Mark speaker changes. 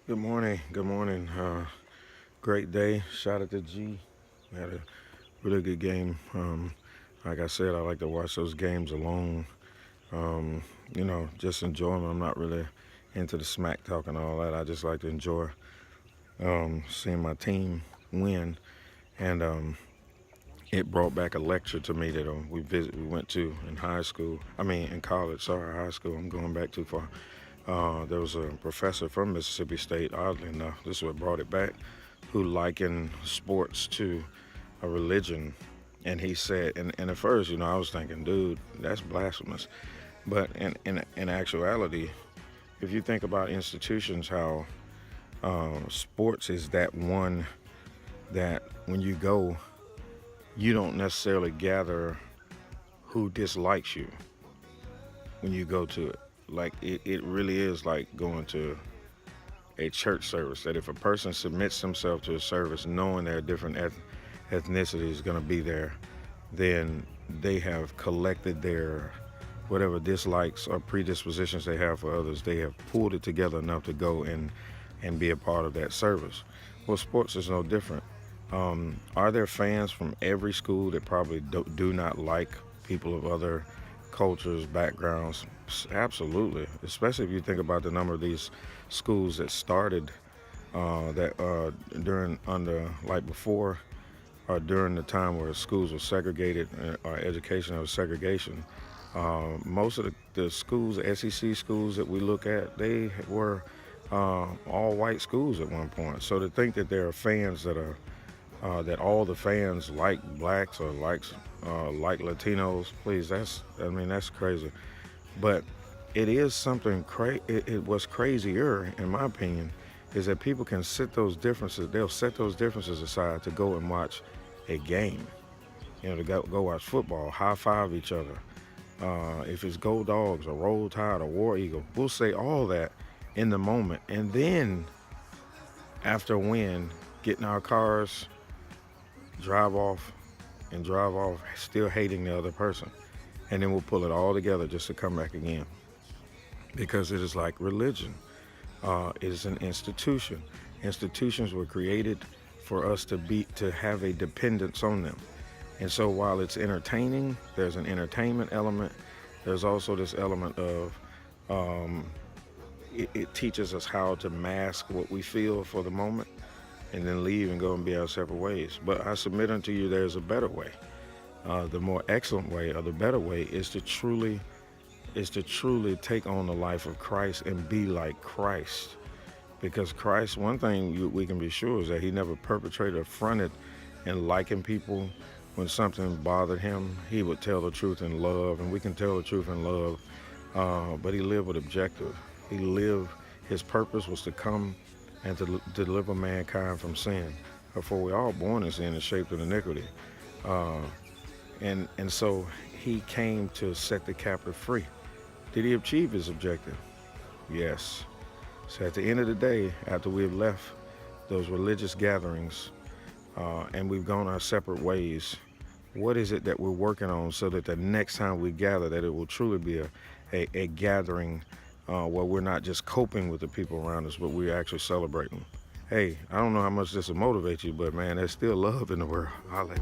Speaker 1: Good morning. Good morning. Great day. Shout out to G. We had a really good game. Like I said, I like to watch those games alone. Um, just enjoy them. I'm not really into the smack talk and all that. I just like to enjoy seeing my team win. And it brought back a lecture to me that we went to in high school. I mean, in college. Sorry, high school. I'm going back too far. There was a professor from Mississippi State, oddly enough, this is what brought it back, who likened sports to a religion. And he said, and at first, I was thinking, dude, that's blasphemous. But in actuality, if you think about institutions, how sports is that one that when you go, you don't necessarily gather who dislikes you when you go to it. Like, it really is like going to a church service, that if a person submits himself to a service knowing there are different ethnicities going to be there, then they have collected their whatever dislikes or predispositions they have for others. They have pulled it together enough to go and be a part of that service. Well, sports is no different. Are there fans from every school that probably do not like people of other cultures, backgrounds? Absolutely, especially if you think about the number of these schools that started that during under like before or during the time where schools were segregated or education was segregation. Most of the schools, the SEC schools that we look at, they were all white schools at one point. So to think that there are fans that all the fans like blacks or like Latinos, please, that's crazy. But it is something it was crazier, in my opinion, is that people can they'll set those differences aside to go and watch a game. To go watch football, high five each other. If it's Go Dogs or Roll Tide or War Eagle, we'll say all that in the moment. And then after a win, get in our cars, drive off, and drive off still hating the other person. And then we'll pull it all together just to come back again. Because it is like religion. It is an institution. Institutions were created for us to have a dependence on them. And so while it's entertaining, there's an entertainment element. There's also this element of it teaches us how to mask what we feel for the moment and then leave and go and be our separate ways. But I submit unto you there's a better way. The more excellent way, or the better way, is to truly take on the life of Christ and be like Christ. Because Christ, one thing we can be sure is that he never perpetrated or fronted and likened people when something bothered him. He would tell the truth in love, and we can tell the truth in love. But he lived with objective. His purpose was to come and to deliver mankind from sin. For we're all born in sin and shaped in iniquity. Uh, and so he came to set the captive free. Did he achieve his objective? Yes. So at the end of the day, after we've left those religious gatherings and we've gone our separate ways, what is it that we're working on so that the next time we gather, that it will truly be a gathering where we're not just coping with the people around us, but we're actually celebrating? Hey, I don't know how much this will motivate you, but man, there's still love in the world. Holla.